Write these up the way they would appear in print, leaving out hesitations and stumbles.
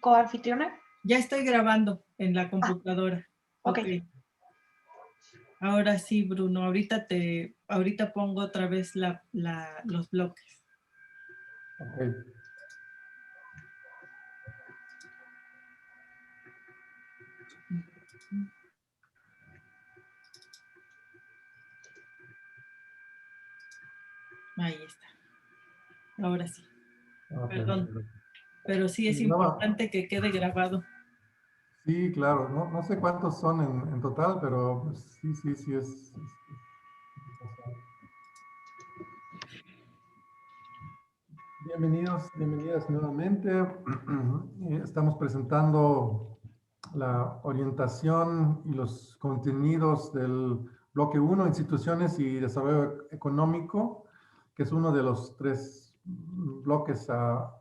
coanfitriona. Ya estoy grabando en la computadora. Ok. Ahora sí, Bruno, ahorita pongo otra vez los bloques. Ok. Ahí está. Ahora sí. Okay. Perdón. Pero sí es importante que quede grabado. Sí, claro. No sé cuántos son en total, pero pues, sí es. Bienvenidas nuevamente. Estamos presentando la orientación y los contenidos del bloque 1, instituciones y desarrollo económico, que es uno de los 3 bloques a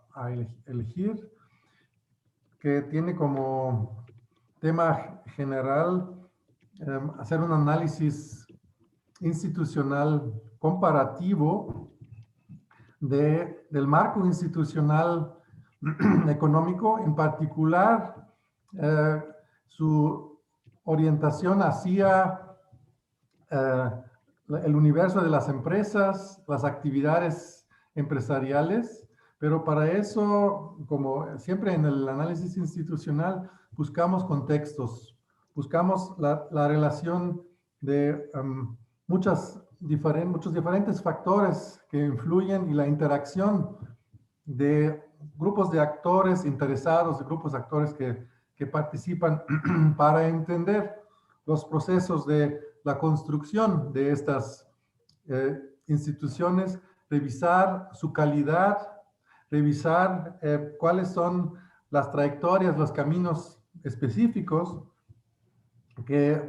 elegir, que tiene como tema general hacer un análisis institucional comparativo del marco institucional económico, en particular su orientación hacia el universo de las empresas, las actividades empresariales, pero para eso, como siempre en el análisis institucional, buscamos contextos, buscamos la relación de muchos diferentes factores que influyen y la interacción de grupos de actores interesados, de grupos de actores que participan para entender los procesos de la construcción de estas instituciones, revisar su calidad, revisar cuáles son las trayectorias, los caminos específicos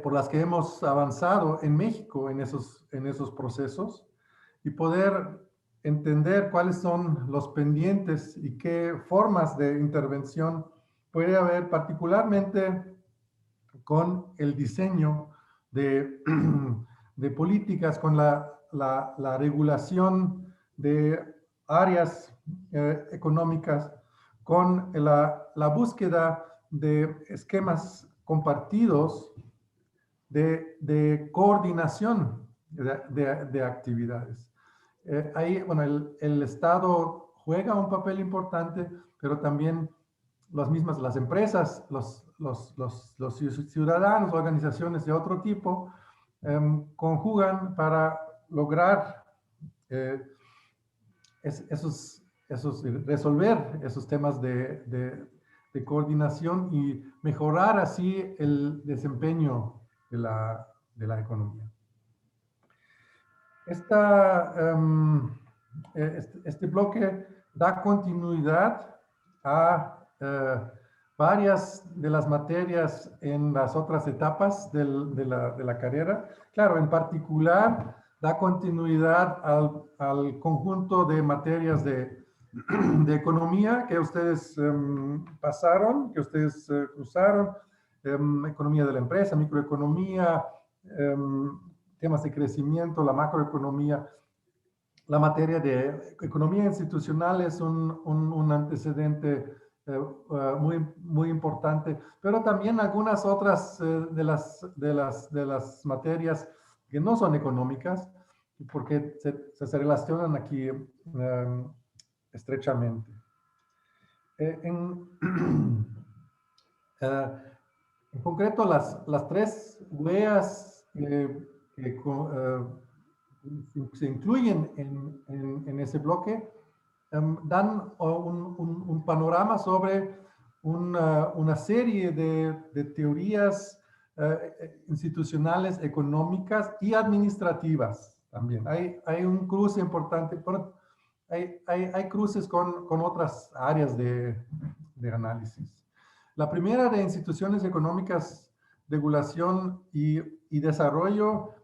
por las que hemos avanzado en México en esos procesos y poder entender cuáles son los pendientes y qué formas de intervención puede haber, particularmente con el diseño de, de políticas, con la regulación de áreas económicas, con la búsqueda de esquemas compartidos de coordinación de actividades. Ahí, bueno, el Estado juega un papel importante, pero también las empresas, los ciudadanos, organizaciones de otro tipo, conjugan para lograr resolver esos temas de coordinación y mejorar así el desempeño de la economía. Este bloque da continuidad a varias de las materias en las otras etapas de la carrera. Claro, en particular da continuidad al conjunto de materias de economía que ustedes pasaron, que ustedes usaron, economía de la empresa, microeconomía, temas de crecimiento, la macroeconomía. La materia de economía institucional es un antecedente muy importante, pero también algunas otras de las materias que no son económicas, porque se relacionan aquí estrechamente. En concreto, las 3 weas que se incluyen en ese bloque dan un panorama sobre una serie de teorías institucionales, económicas y administrativas también. Hay un cruce importante, pero hay cruces con otras áreas de análisis. La primera de instituciones económicas, regulación y desarrollo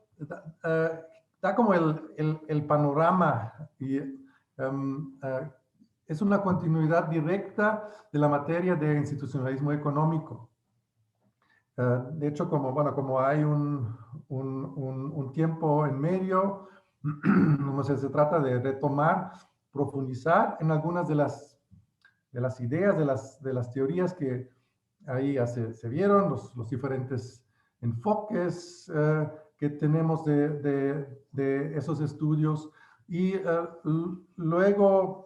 da como el panorama y es una continuidad directa de la materia de institucionalismo económico. De hecho, como hay un tiempo en medio, se trata de retomar, profundizar en algunas de las ideas, de las teorías que ahí ya se vieron, los diferentes enfoques que tenemos de esos estudios. Y luego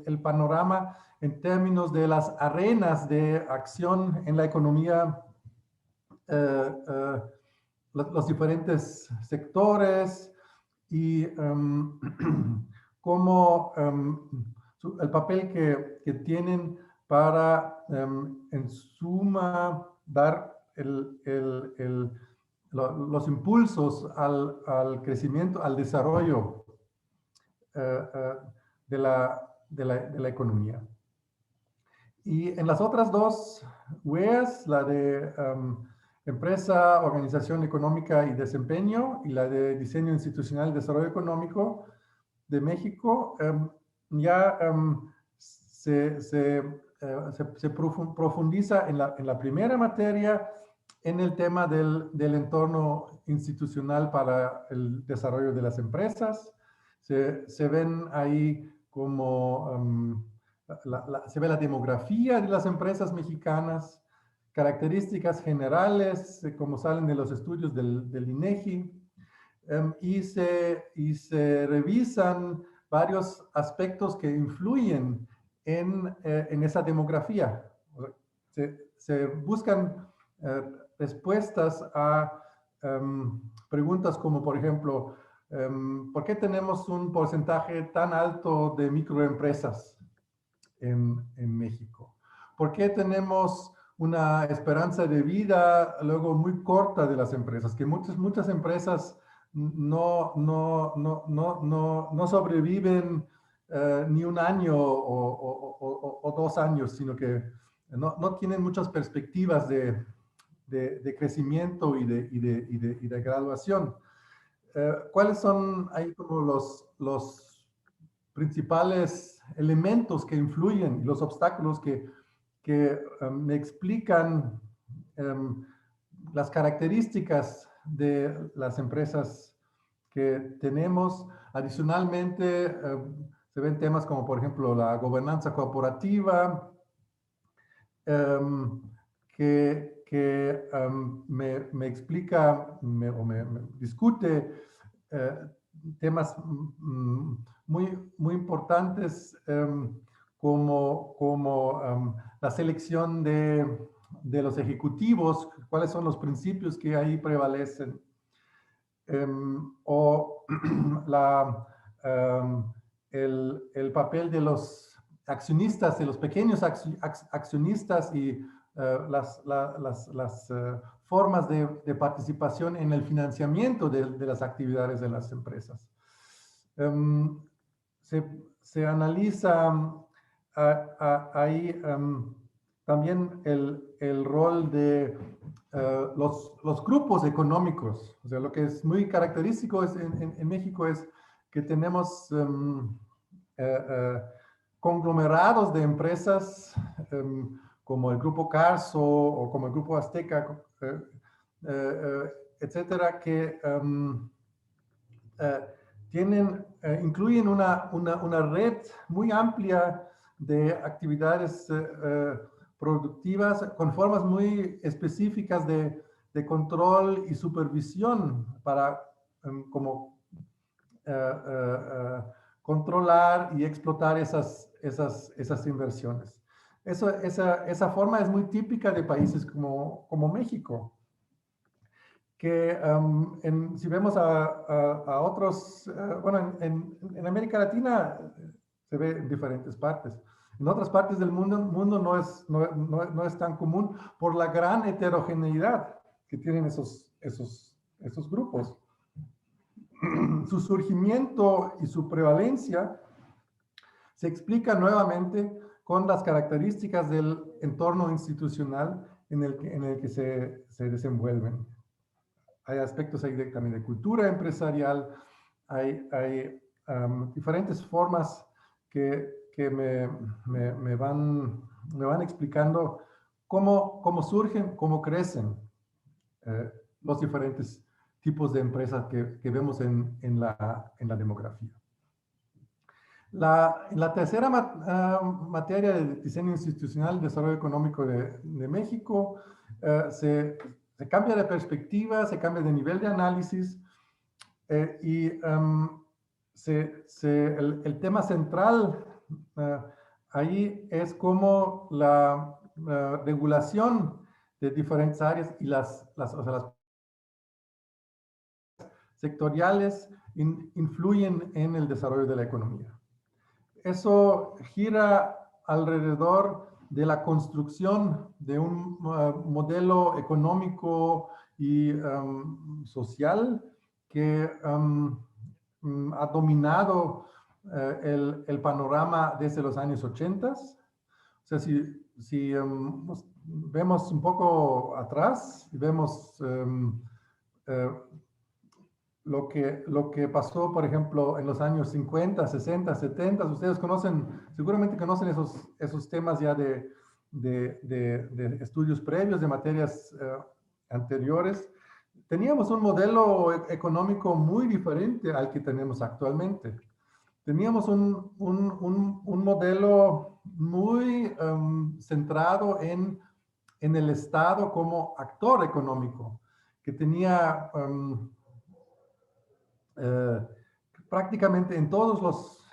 el panorama en términos de las arenas de acción en la economía, los diferentes sectores y cómo el papel que tienen para, en suma, dar los impulsos al crecimiento, al desarrollo de la economía. Y en las otras dos WEAs, la de Empresa, Organización Económica y Desempeño, y la de Diseño Institucional y Desarrollo Económico de México, ya se profundiza en la primera materia en el tema del entorno institucional para el desarrollo de las empresas. Se ven ahí como se ve la demografía de las empresas mexicanas, características generales, como salen de los estudios del INEGI, y se revisan varios aspectos que influyen en esa demografía. Se buscan respuestas a preguntas como, por ejemplo, ¿por qué tenemos un porcentaje tan alto de microempresas en México? ¿Por qué tenemos una esperanza de vida luego muy corta de las empresas? Que muchas empresas no sobreviven ni un año o 2 años, sino que no tienen muchas perspectivas de crecimiento y de graduación. ¿Cuáles son ahí como los principales elementos que influyen, los obstáculos que me explican las características de las empresas que tenemos? Adicionalmente, se ven temas como, por ejemplo, la gobernanza corporativa, que me explica o me discute temas muy importantes como la selección de los ejecutivos, cuáles son los principios que ahí prevalecen, o el papel de los accionistas, de los pequeños accionistas y las formas de participación en el financiamiento de las actividades de las empresas. Se analiza ahí también el rol de los grupos económicos. O sea, lo que es muy característico en México es que tenemos conglomerados de empresas como el Grupo Carso o como el Grupo Azteca, etcétera, que incluyen una red muy amplia de actividades productivas con formas muy específicas de control y supervisión para como controlar y explotar esas inversiones. Esa forma es muy típica de países como México, que si vemos a otros, bueno, en América Latina se ve en diferentes partes. En otras partes del mundo no es tan común por la gran heterogeneidad que tienen esos grupos. Su surgimiento y su prevalencia se explica nuevamente con las características del entorno institucional en el que se desenvuelven. Hay aspectos ahí también de cultura empresarial, hay diferentes formas que me van explicando cómo surgen, cómo crecen los diferentes tipos de empresas que vemos en la demografía. La tercera materia de diseño institucional y desarrollo económico de México se cambia de perspectiva, se cambia de nivel de análisis y el tema central eh, ahí es cómo la regulación de diferentes áreas y o sea, las sectoriales influyen en el desarrollo de la economía. Eso gira alrededor de la construcción de un modelo económico y social que ha dominado el panorama desde los años 80. O sea, si vemos un poco atrás y vemos lo que pasó, por ejemplo, en los años 50, 60, 70, ustedes conocen, seguramente conocen esos temas ya de estudios previos, de materias anteriores. Teníamos un modelo económico muy diferente al que tenemos actualmente. Teníamos un modelo muy centrado en el Estado como actor económico, que tenía eh, prácticamente en todos los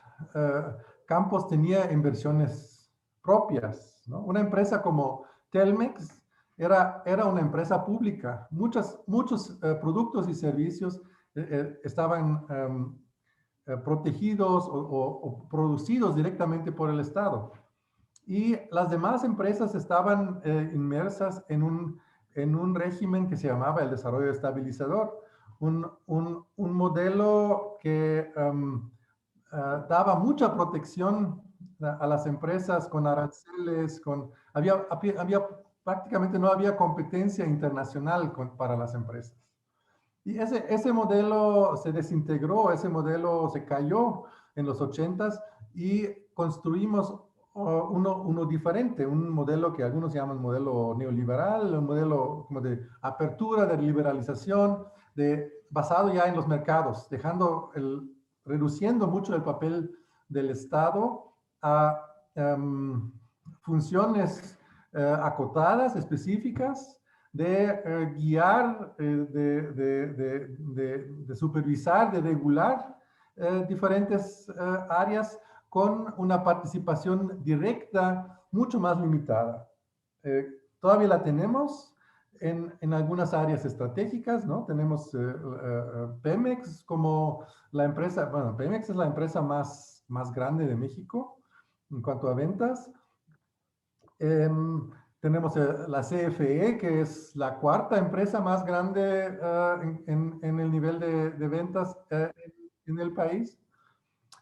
campos tenía inversiones propias, ¿no? Una empresa como Telmex era una empresa pública. Muchos productos y servicios estaban protegidos o producidos directamente por el Estado. Y las demás empresas estaban inmersas en un régimen que se llamaba el desarrollo estabilizador, un modelo que daba mucha protección a las empresas con aranceles, había prácticamente no había competencia internacional para las empresas. Y ese modelo se desintegró, ese modelo se cayó en los 80s y construimos uno diferente, un modelo que algunos llaman modelo neoliberal, un modelo como de apertura, de liberalización, basado ya en los mercados, reduciendo mucho el papel del Estado a funciones acotadas, específicas, de guiar, de supervisar, de regular diferentes áreas con una participación directa mucho más limitada. Todavía la tenemos en algunas áreas estratégicas, ¿no? Tenemos Pemex como la empresa, bueno, Pemex es la empresa más grande de México en cuanto a ventas. Tenemos la CFE, que es la cuarta empresa más grande en el nivel de ventas en el país.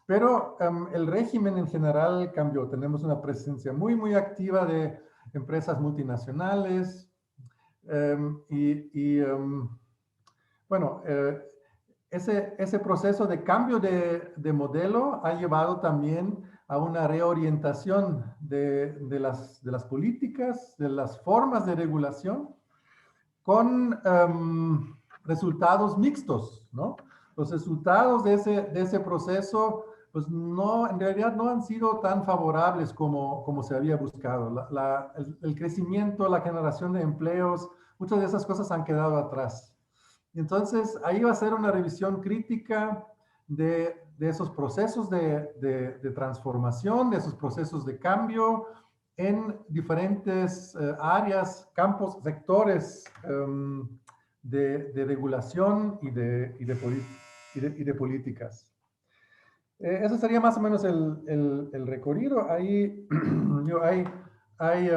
Pero el régimen en general cambió. Tenemos una presencia muy activa de empresas multinacionales bueno, ese proceso de cambio de modelo ha llevado también a una reorientación de las políticas, de las formas de regulación, con resultados mixtos, ¿no? Los resultados de ese proceso, pues no, en realidad no han sido tan favorables como se había buscado. El crecimiento, la generación de empleos, muchas de esas cosas han quedado atrás. Entonces, ahí va a ser una revisión crítica de esos procesos de transformación, de esos procesos de cambio en diferentes áreas, campos, sectores de regulación y de políticas. Eso sería más o menos el recorrido. Ahí hay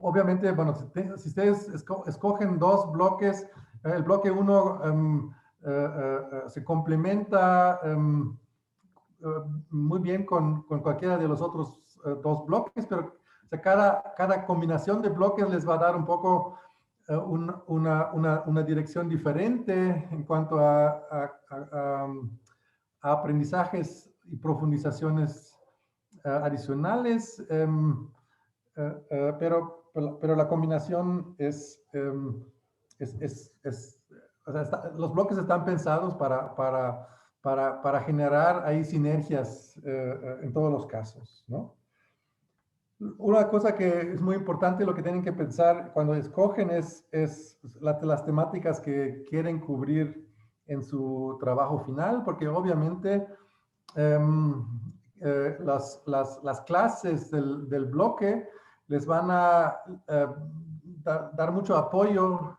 obviamente, bueno, si ustedes escogen dos bloques, el bloque 1 se complementa muy bien con cualquiera de los otros dos bloques, pero o sea, cada combinación de bloques les va a dar un poco una dirección diferente en cuanto a aprendizajes y profundizaciones adicionales. Pero la combinación o sea, los bloques están pensados para generar ahí sinergias en todos los casos, ¿no? Una cosa que es muy importante, lo que tienen que pensar cuando escogen es las temáticas que quieren cubrir en su trabajo final, porque obviamente em, las clases del bloque les van a dar mucho apoyo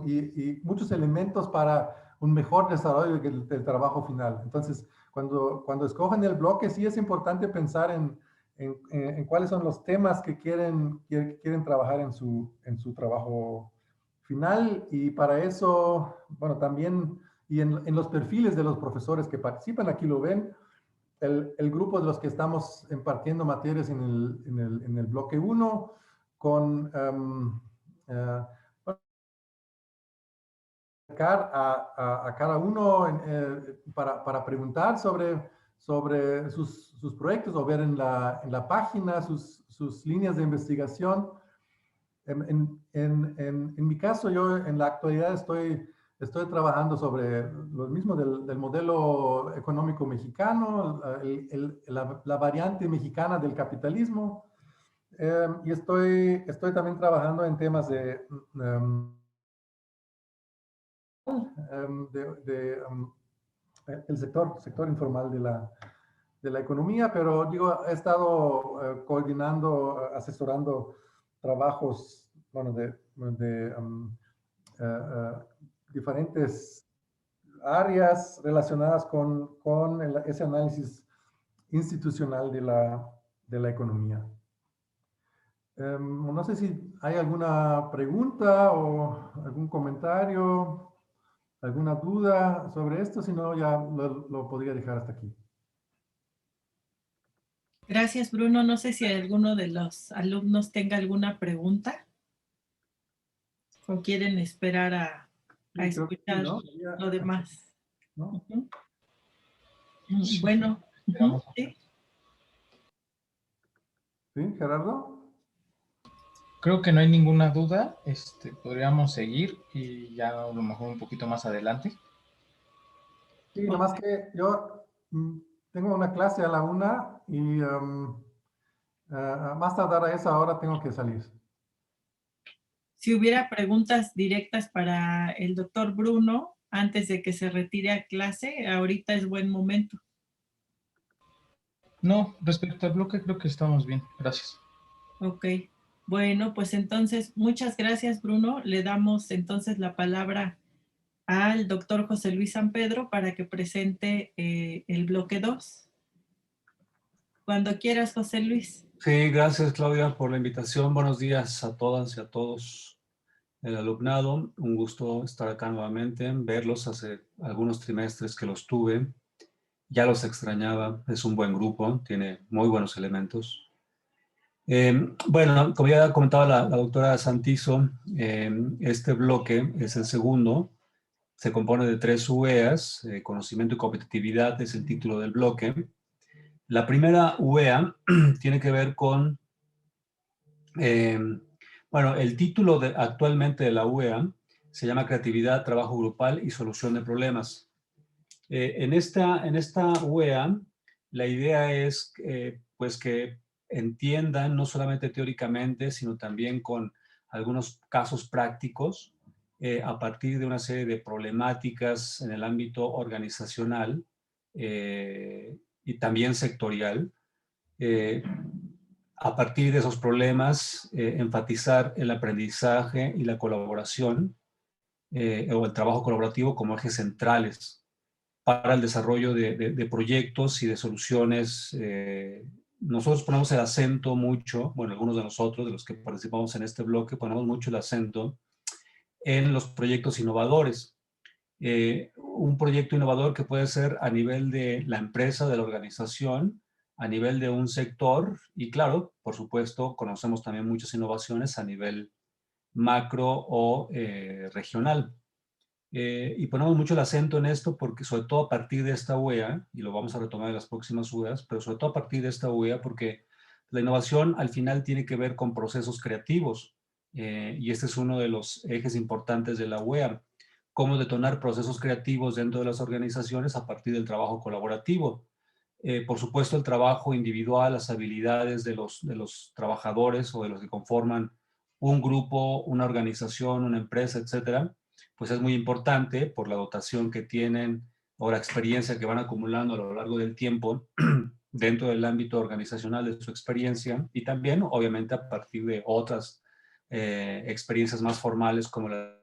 y muchos elementos para un mejor desarrollo del trabajo final. Entonces, cuando escogen el bloque, sí es importante pensar en cuáles son los temas que quieren trabajar en su trabajo final, y para eso, bueno, también, y en los perfiles de los profesores que participan, aquí lo ven, el grupo de los que estamos impartiendo materias en el bloque 1, con acercar a cada uno para preguntar sobre sus proyectos, o ver en la página sus líneas de investigación. En mi caso, yo en la actualidad estoy trabajando sobre lo mismo del modelo económico mexicano, la variante mexicana del capitalismo, y estoy también trabajando en temas el sector informal de la economía, pero digo, he estado coordinando, asesorando trabajos, bueno, eh, eh, diferentes áreas relacionadas con ese análisis institucional de la economía. No sé si hay alguna pregunta o algún comentario, alguna duda sobre esto, si no ya lo podría dejar hasta aquí. Gracias, Bruno. No sé si alguno de los alumnos tenga alguna pregunta o quieren esperar a Sí, creo que sí, escuchar ¿no? lo demás. ¿No? Ujú. Bueno, sí. ¿Sí, Gerardo? Creo que no hay ninguna duda. Podríamos seguir y ya a lo mejor un poquito más adelante. Sí, nomás que yo tengo una clase a la 1 y más tardar a esa hora tengo que salir. Si hubiera preguntas directas para el doctor Bruno antes de que se retire a clase, ahorita es buen momento. No, respecto al bloque creo que estamos bien. Gracias. Ok. Bueno, pues entonces, muchas gracias, Bruno. Le damos entonces la palabra al doctor José Luis San Pedro para que presente el bloque 2. Cuando quieras, José Luis. Sí, gracias Claudia por la invitación. Buenos días a todas y a todos el alumnado. Un gusto estar acá nuevamente, verlos. Hace algunos trimestres que los tuve. Ya los extrañaba. Es un buen grupo, tiene muy buenos elementos. Bueno, como ya comentaba la doctora Santizo, este bloque es el segundo. Se compone de 3 UEAs. Conocimiento y competitividad es el título del bloque. La primera UEA tiene que ver con bueno, el título actualmente de la UEA se llama Creatividad, Trabajo Grupal y Solución de Problemas. En esta UEA, la idea es pues que entiendan, no solamente teóricamente, sino también con algunos casos prácticos, a partir de una serie de problemáticas en el ámbito organizacional y también sectorial, a partir de esos problemas, enfatizar el aprendizaje y la colaboración o el trabajo colaborativo como ejes centrales para el desarrollo de proyectos y de soluciones. Nosotros ponemos el acento mucho, bueno, algunos de nosotros, de los que participamos en este bloque, ponemos mucho el acento en los proyectos innovadores. Un proyecto innovador que puede ser a nivel de la empresa, de la organización, a nivel de un sector, y claro, por supuesto, conocemos también muchas innovaciones a nivel macro o regional. Y ponemos mucho el acento en esto porque sobre todo a partir de esta UEA, y lo vamos a retomar en las próximas UEAs, pero sobre todo a partir de esta UEA porque la innovación al final tiene que ver con procesos creativos, y este es uno de los ejes importantes de la UEA. cómo detonar procesos creativos dentro de las organizaciones a partir del trabajo colaborativo. Por supuesto, el trabajo individual, las habilidades de los trabajadores o de los que conforman un grupo, una organización, una empresa, etcétera, pues es muy importante por la dotación que tienen o la experiencia que van acumulando a lo largo del tiempo dentro del ámbito organizacional de su experiencia y también, obviamente, a partir de otras experiencias más formales como la...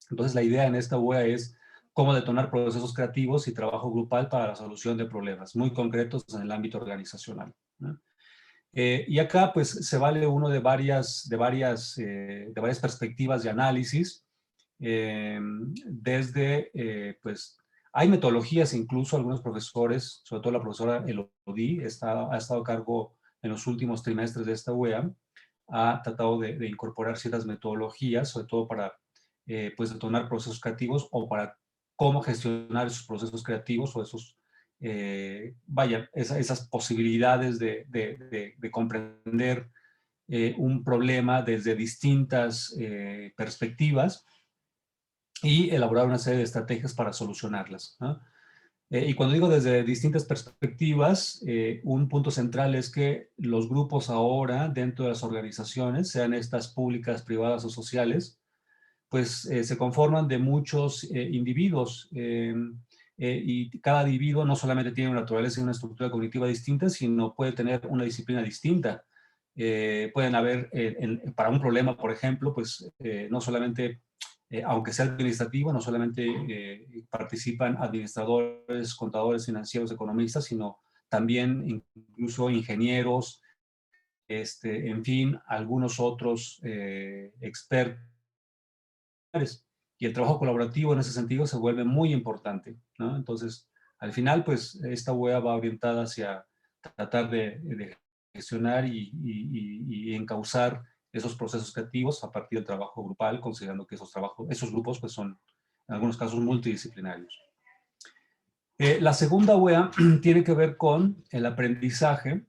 Entonces, la idea en esta UEA es cómo detonar procesos creativos y trabajo grupal para la solución de problemas muy concretos en el ámbito organizacional, ¿no? Y acá, pues, se vale uno de varias perspectivas de análisis, pues, hay metodologías, incluso algunos profesores, sobre todo la profesora Elodie, ha estado a cargo en los últimos trimestres de esta UEA, ha tratado de incorporar ciertas metodologías, sobre todo para, pues, detonar procesos creativos o para cómo gestionar esos procesos creativos o esos, esas posibilidades de comprender un problema desde distintas perspectivas y elaborar una serie de estrategias para solucionarlas, ¿no? Y cuando digo desde distintas perspectivas, un punto central es que los grupos ahora dentro de las organizaciones, sean estas públicas, privadas o sociales, pues se conforman de muchos individuos y cada individuo no solamente tiene una naturaleza y una estructura cognitiva distinta, sino puede tener una disciplina distinta. Pueden haber, para un problema, por ejemplo, pues no solamente, aunque sea administrativo, no solamente participan administradores, contadores, financieros, economistas, sino también incluso ingenieros, en fin, algunos otros expertos. Y el trabajo colaborativo en ese sentido se vuelve muy importante, ¿no? Entonces, al final, pues, esta UEA va orientada hacia tratar de gestionar y encauzar esos procesos creativos a partir del trabajo grupal, considerando que esos grupos, pues, son, en algunos casos, multidisciplinarios. La segunda UEA tiene que ver con el aprendizaje,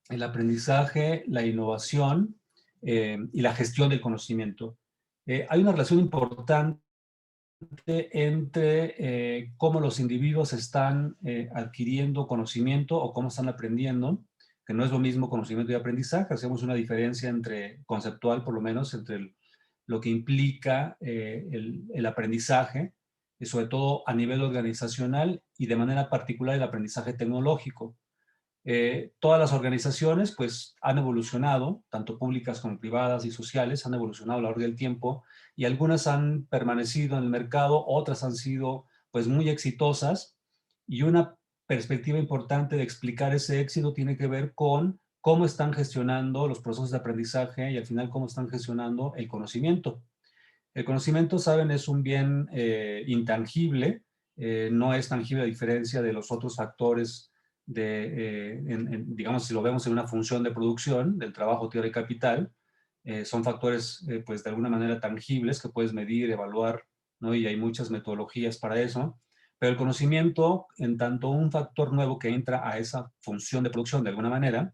la innovación y la gestión del conocimiento. Hay una relación importante entre cómo los individuos están adquiriendo conocimiento o cómo están aprendiendo, que no es lo mismo conocimiento y aprendizaje. Hacemos una diferencia conceptual, por lo menos, entre lo que implica el aprendizaje, y sobre todo a nivel organizacional y de manera particular el aprendizaje tecnológico. Todas las organizaciones, pues, han evolucionado, tanto públicas como privadas y sociales, han evolucionado a lo largo del tiempo, y algunas han permanecido en el mercado, otras han sido, pues, muy exitosas, y una perspectiva importante de explicar ese éxito tiene que ver con cómo están gestionando los procesos de aprendizaje y al final cómo están gestionando el conocimiento. El conocimiento, saben, es un bien intangible, no es tangible a diferencia de los otros factores digamos, si lo vemos en una función de producción, del trabajo, tierra y capital, son factores, pues, de alguna manera tangibles que puedes medir, evaluar, ¿no? Y hay muchas metodologías para eso. Pero el conocimiento, en tanto un factor nuevo que entra a esa función de producción de alguna manera,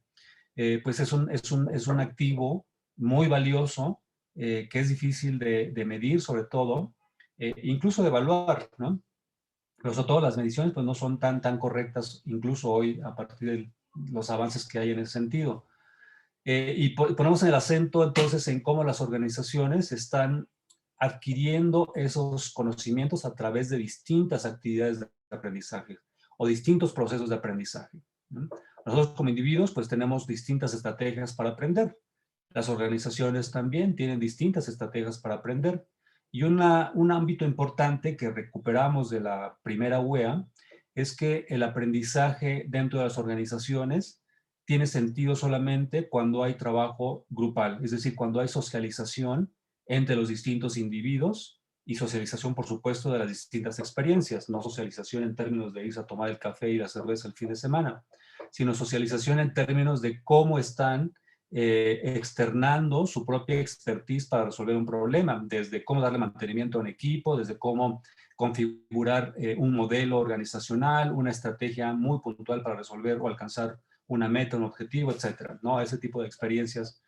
pues es un activo muy valioso, que es difícil de medir, sobre todo, incluso de evaluar, ¿no? Pero sobre todo las mediciones, pues, no son tan correctas, incluso hoy, a partir de los avances que hay en ese sentido. Y ponemos el acento entonces en cómo las organizaciones están adquiriendo esos conocimientos a través de distintas actividades de aprendizaje o distintos procesos de aprendizaje, ¿no? Nosotros como individuos, pues, tenemos distintas estrategias para aprender. Las organizaciones también tienen distintas estrategias para aprender. Y un ámbito importante que recuperamos de la primera UEA es que el aprendizaje dentro de las organizaciones tiene sentido solamente cuando hay trabajo grupal, es decir, cuando hay socialización entre los distintos individuos y socialización, por supuesto, de las distintas experiencias, no socialización en términos de irse a tomar el café y la cerveza el fin de semana, sino socialización en términos de cómo están externando su propia expertise para resolver un problema, desde cómo darle mantenimiento a un equipo, desde cómo configurar un modelo organizacional, una estrategia muy puntual para resolver o alcanzar una meta, un objetivo, etcétera, ¿no? Ese tipo de experiencias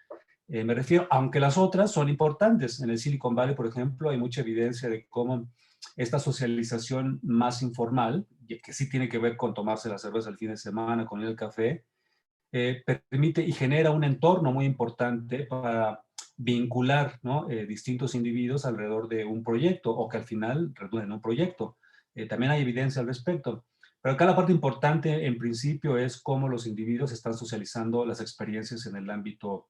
Me refiero, aunque las otras son importantes. En el Silicon Valley, por ejemplo, hay mucha evidencia de cómo esta socialización más informal, que sí tiene que ver con tomarse la cerveza el fin de semana, con el café, permite y genera un entorno muy importante para vincular, ¿no? Distintos individuos alrededor de un proyecto o que al final redunde en un proyecto. También hay evidencia al respecto. Pero acá la parte importante en principio es cómo los individuos están socializando las experiencias en el ámbito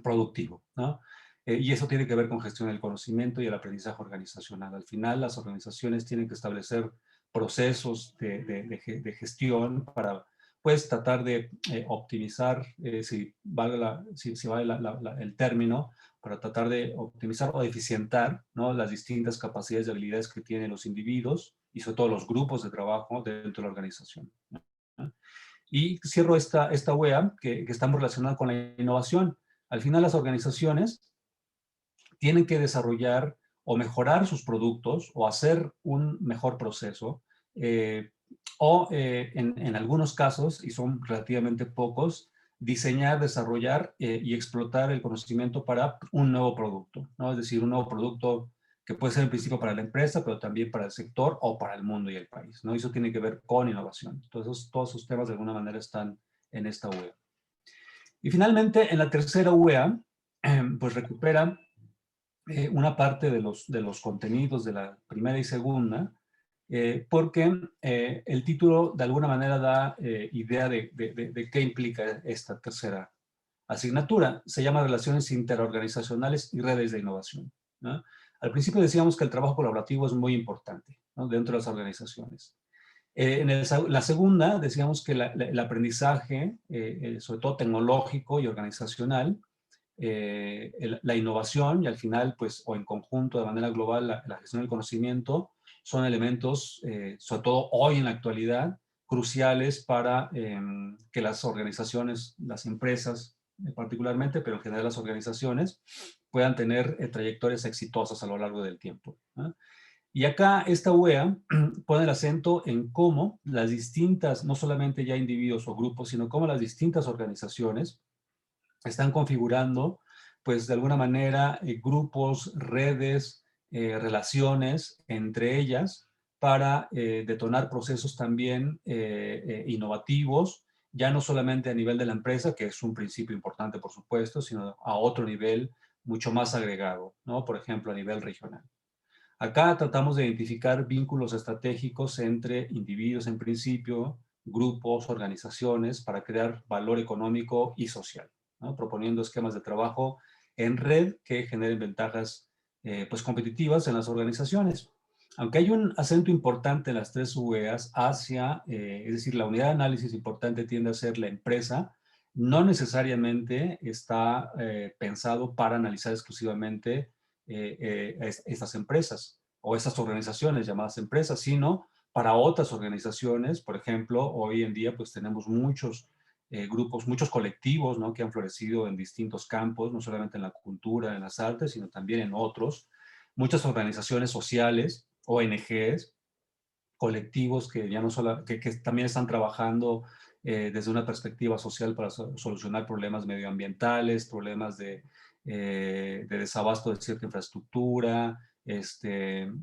productivo, ¿no? Y eso tiene que ver con gestión del conocimiento y el aprendizaje organizacional. Al final, las organizaciones tienen que establecer procesos de gestión para, pues, tratar de optimizar, si vale, si vale el término, para tratar de optimizar o eficientar, ¿no? Las distintas capacidades y habilidades que tienen los individuos y sobre todo los grupos de trabajo dentro de la organización, ¿no? Y cierro esta wea que está muy relacionada con la innovación. Al final, las organizaciones tienen que desarrollar o mejorar sus productos o hacer un mejor proceso en algunos casos, y son relativamente pocos, diseñar, desarrollar y explotar el conocimiento para un nuevo producto, ¿no? Es decir, un nuevo producto que puede ser en principio para la empresa, pero también para el sector o para el mundo y el país, ¿no? Y eso tiene que ver con innovación. Entonces, todos esos temas de alguna manera están en esta UEA. Y finalmente, en la tercera UEA, pues recupera una parte de los contenidos de la primera y segunda, porque el título de alguna manera da idea de qué implica esta tercera asignatura. Se llama Relaciones Interorganizacionales y Redes de Innovación, ¿no? Al principio decíamos que el trabajo colaborativo es muy importante, ¿no? Dentro de las organizaciones. La segunda decíamos que el aprendizaje, sobre todo tecnológico y organizacional, la innovación y al final, pues, o en conjunto, de manera global, la gestión del conocimiento, son elementos, sobre todo hoy en la actualidad, cruciales para que las organizaciones, las empresas particularmente, pero en general las organizaciones, puedan tener trayectorias exitosas a lo largo del tiempo, ¿no? Y acá esta UEA pone el acento en cómo las distintas, no solamente ya individuos o grupos, sino cómo las distintas organizaciones están configurando, pues de alguna manera, grupos, redes, relaciones entre ellas para detonar procesos también innovativos, ya no solamente a nivel de la empresa, que es un principio importante, por supuesto, sino a otro nivel mucho más agregado, ¿no? Por ejemplo, a nivel regional. Acá tratamos de identificar vínculos estratégicos entre individuos en principio, grupos, organizaciones, para crear valor económico y social, ¿no? Proponiendo esquemas de trabajo en red que generen ventajas pues competitivas en las organizaciones. Aunque hay un acento importante en las tres UEAs hacia, es decir, la unidad de análisis importante tiende a ser la empresa, no necesariamente está pensado para analizar exclusivamente estas empresas o estas organizaciones llamadas empresas, sino para otras organizaciones. Por ejemplo, hoy en día pues tenemos muchos grupos, muchos colectivos, ¿no? Que han florecido en distintos campos, no solamente en la cultura, en las artes, sino también en otros. Muchas organizaciones sociales, ONGs, colectivos que ya no solo, que también están trabajando desde una perspectiva social para solucionar problemas medioambientales, problemas de desabasto de cierta infraestructura,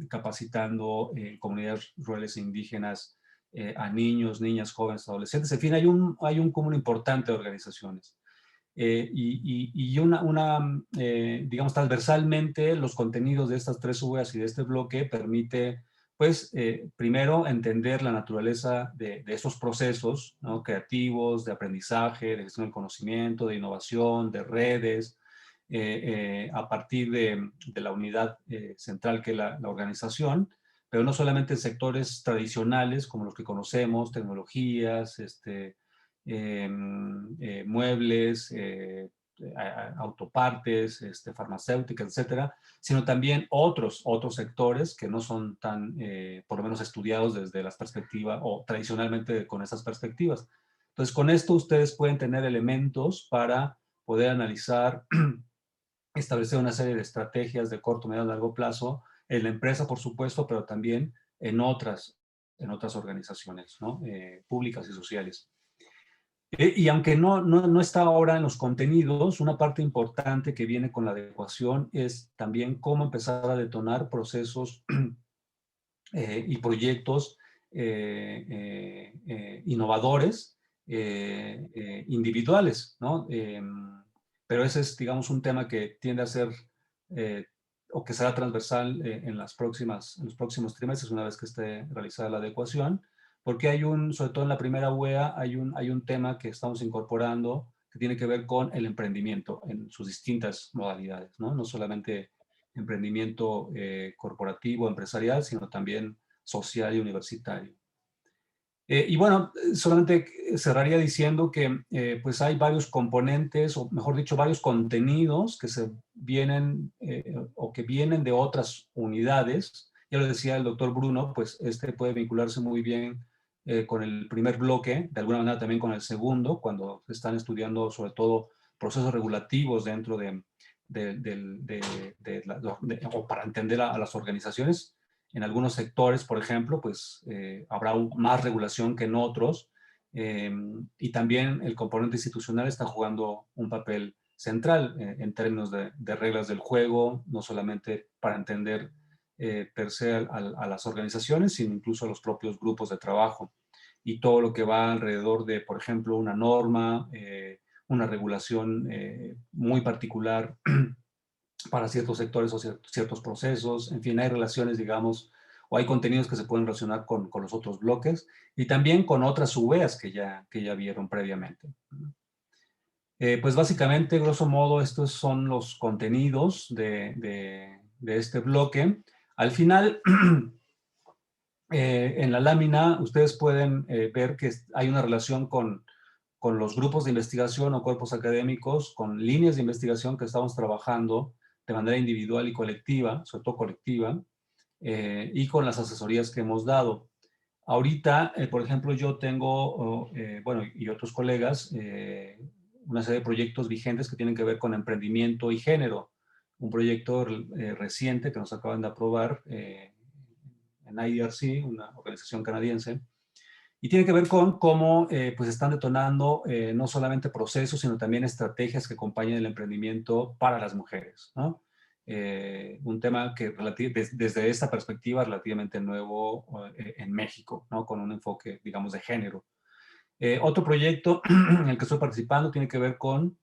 capacitando comunidades rurales e indígenas, a niños, niñas, jóvenes, adolescentes. En fin, hay un cúmulo importante de organizaciones. Digamos, transversalmente, los contenidos de estas tres UEAs y de este bloque permite, pues, primero, entender la naturaleza de estos procesos, ¿no? Creativos, de aprendizaje, de gestión del conocimiento, de innovación, de redes, a partir de la unidad central que es la organización, pero no solamente en sectores tradicionales como los que conocemos, tecnologías, muebles, autopartes, farmacéuticas, etcétera, sino también otros sectores que no son tan, por lo menos, estudiados desde las perspectivas o tradicionalmente con esas perspectivas. Entonces, con esto ustedes pueden tener elementos para poder analizar, establecer una serie de estrategias de corto, medio y largo plazo en la empresa, por supuesto, pero también en otras organizaciones, ¿no? Públicas y sociales. Y aunque no está ahora en los contenidos, una parte importante que viene con la adecuación es también cómo empezar a detonar procesos y proyectos innovadores, individuales, ¿no? Pero ese es, digamos, un tema que tiende a ser o que será transversal en los próximos trimestres, una vez que esté realizada la adecuación, porque sobre todo en la primera UEA, hay un tema que estamos incorporando que tiene que ver con el emprendimiento en sus distintas modalidades, ¿no? No solamente emprendimiento corporativo, empresarial, sino también social y universitario. Y bueno, solamente cerraría diciendo que pues hay varios componentes, o mejor dicho, varios contenidos que se vienen o que vienen de otras unidades. Ya lo decía el doctor Bruno, pues este puede vincularse muy bien con el primer bloque, de alguna manera también con el segundo, cuando se están estudiando sobre todo procesos regulativos dentro o para entender a las organizaciones. En algunos sectores, por ejemplo, pues habrá más regulación que en otros, y también el componente institucional está jugando un papel central en términos de reglas del juego, no solamente para entender per se a las organizaciones, sino incluso a los propios grupos de trabajo. Y todo lo que va alrededor de, por ejemplo, una norma, una regulación muy particular para ciertos sectores o ciertos procesos. En fin, hay relaciones, digamos, o hay contenidos que se pueden relacionar con los otros bloques y también con otras UEAs que ya vieron previamente. Pues básicamente, grosso modo, estos son los contenidos de este bloque. Al final, en la lámina, ustedes pueden ver que hay una relación con los grupos de investigación o cuerpos académicos, con líneas de investigación que estamos trabajando de manera individual y colectiva, sobre todo colectiva, y con las asesorías que hemos dado. Ahorita, por ejemplo, yo tengo, bueno, y otros colegas, una serie de proyectos vigentes que tienen que ver con emprendimiento y género. Un proyecto reciente que nos acaban de aprobar en IDRC, una organización canadiense, y tiene que ver con cómo pues están detonando no solamente procesos, sino también estrategias que acompañan el emprendimiento para las mujeres, ¿no? Un tema que desde esta perspectiva relativamente nuevo en México, ¿no? Con un enfoque, digamos, de género. Otro proyecto en el que estoy participando tiene que ver con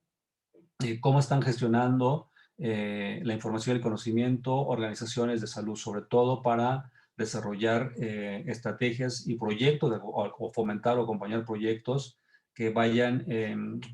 cómo están gestionando la información y el conocimiento organizaciones de salud, sobre todo para desarrollar estrategias y proyectos o fomentar o acompañar proyectos que vayan,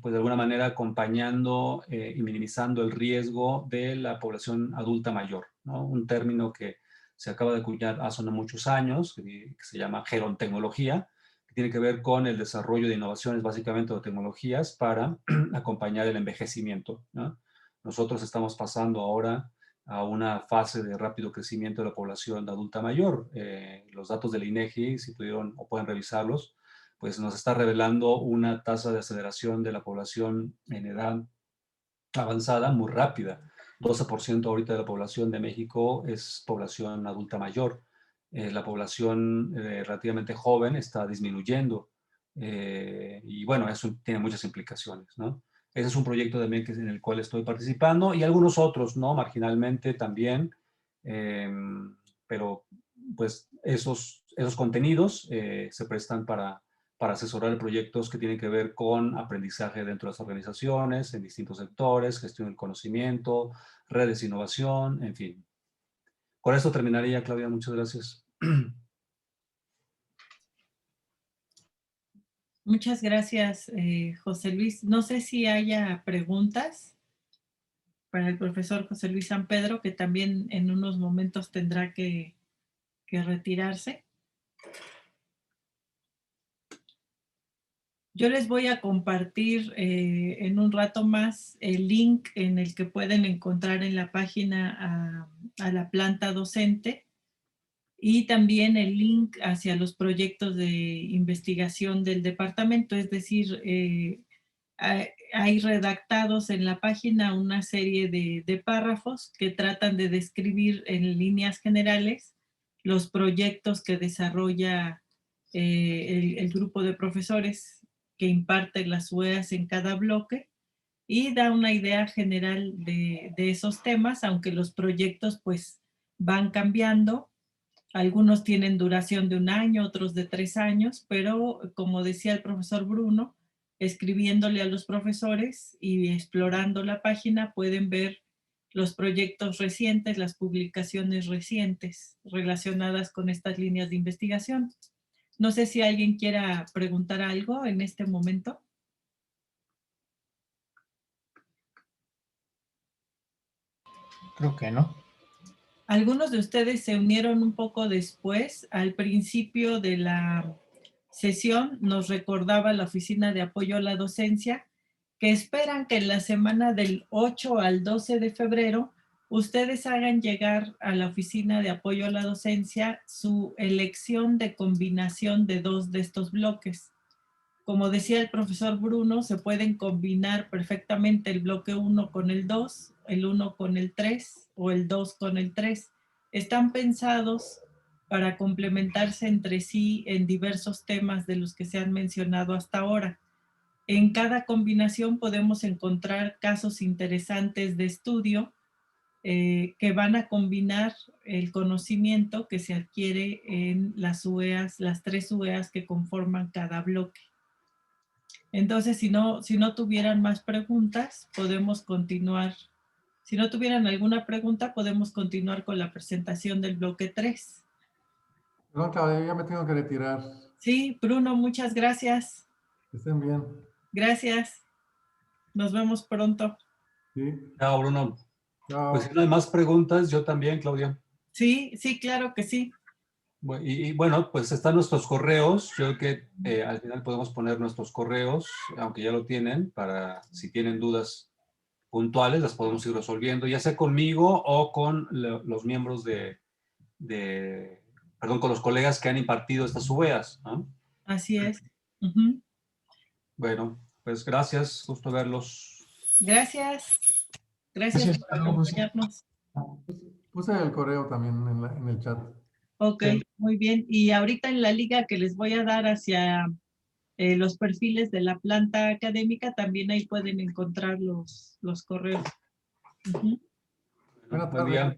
pues de alguna manera, acompañando y minimizando el riesgo de la población adulta mayor, ¿no? Un término que se acaba de acuñar hace no muchos años, que se llama gerontecnología, que tiene que ver con el desarrollo de innovaciones, básicamente de tecnologías, para acompañar el envejecimiento, ¿no? Nosotros estamos pasando ahora a una fase de rápido crecimiento de la población adulta mayor. Los datos del INEGI, si pudieron o pueden revisarlos, pues nos está revelando una tasa de aceleración de la población en edad avanzada muy rápida. 12% ahorita de la población de México es población adulta mayor. La población relativamente joven está disminuyendo. Y bueno, eso tiene muchas implicaciones, ¿no? Ese es un proyecto también en el cual estoy participando y algunos otros, ¿no? Marginalmente también. Pero pues esos contenidos se prestan para asesorar proyectos que tienen que ver con aprendizaje dentro de las organizaciones, en distintos sectores, gestión del conocimiento, redes de innovación, en fin. Con esto terminaría, Claudia. Muchas gracias. Muchas gracias, José Luis. No sé si haya preguntas para el profesor José Luis San Pedro, que también en unos momentos tendrá que retirarse. Yo les voy a compartir en un rato más el link en el que pueden encontrar en la página a la planta docente y también el link hacia los proyectos de investigación del departamento, es decir, hay redactados en la página una serie de párrafos que tratan de describir en líneas generales los proyectos que desarrolla el grupo de profesores que imparte las UEAs en cada bloque y da una idea general de esos temas, aunque los proyectos pues van cambiando. Algunos tienen duración de 1 año, otros de 3 años, pero como decía el profesor Bruno, escribiéndole a los profesores y explorando la página pueden ver los proyectos recientes, las publicaciones recientes relacionadas con estas líneas de investigación. No sé si alguien quiera preguntar algo en este momento. Creo que no. Algunos de ustedes se unieron un poco después. Al principio de la sesión nos recordaba la Oficina de Apoyo a la Docencia que esperan que en la semana del 8 al 12 de febrero ustedes hagan llegar a la Oficina de Apoyo a la Docencia su elección de combinación de 2 de estos bloques. Como decía el profesor Bruno, se pueden combinar perfectamente el bloque 1 con el 2, el 1 con el 3 o el 2 con el 3. Están pensados para complementarse entre sí en diversos temas de los que se han mencionado hasta ahora. En cada combinación podemos encontrar casos interesantes de estudio que van a combinar el conocimiento que se adquiere en las UEAs, las 3 UEAs que conforman cada bloque. Entonces, si no tuvieran más preguntas, podemos continuar. Si no tuvieran alguna pregunta, podemos continuar con la presentación del bloque 3. Perdón, Claudia, ya me tengo que retirar. Sí, Bruno, muchas gracias. Que estén bien. Gracias. Nos vemos pronto. Sí. Chao, Bruno. Chao. Pues si no hay más preguntas, yo también, Claudia. Sí, claro que sí. Y bueno, pues están nuestros correos. Yo creo que al final podemos poner nuestros correos, aunque ya lo tienen, para si tienen dudas puntuales, las podemos ir resolviendo, ya sea conmigo o con los miembros perdón, con los colegas que han impartido estas UEAs, ¿no? Así es. Uh-huh. Bueno, pues gracias, gusto verlos. Gracias. Gracias por acompañarnos. Puse el correo también en el chat. Ok, sí. Muy bien. Y ahorita en la liga que les voy a dar hacia los perfiles de la planta académica, también ahí pueden encontrar los correos. Uh-huh. Buenas tardes.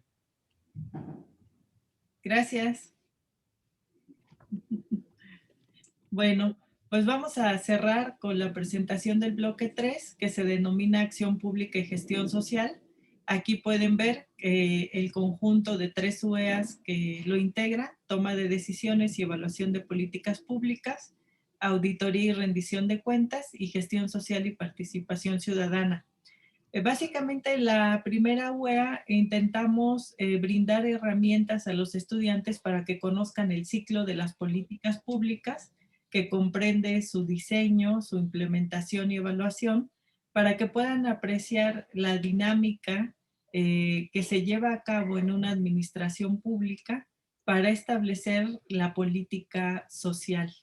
Gracias. Bueno, pues vamos a cerrar con la presentación del bloque 3, que se denomina Acción Pública y Gestión Social. Aquí pueden ver el conjunto de 3 UEAs que lo integran: toma de decisiones y evaluación de políticas públicas, auditoría y rendición de cuentas, y gestión social y participación ciudadana. Básicamente, la primera UEA intentamos brindar herramientas a los estudiantes para que conozcan el ciclo de las políticas públicas, que comprende su diseño, su implementación y evaluación, para que puedan apreciar la dinámica que se lleva a cabo en una administración pública para establecer la política social.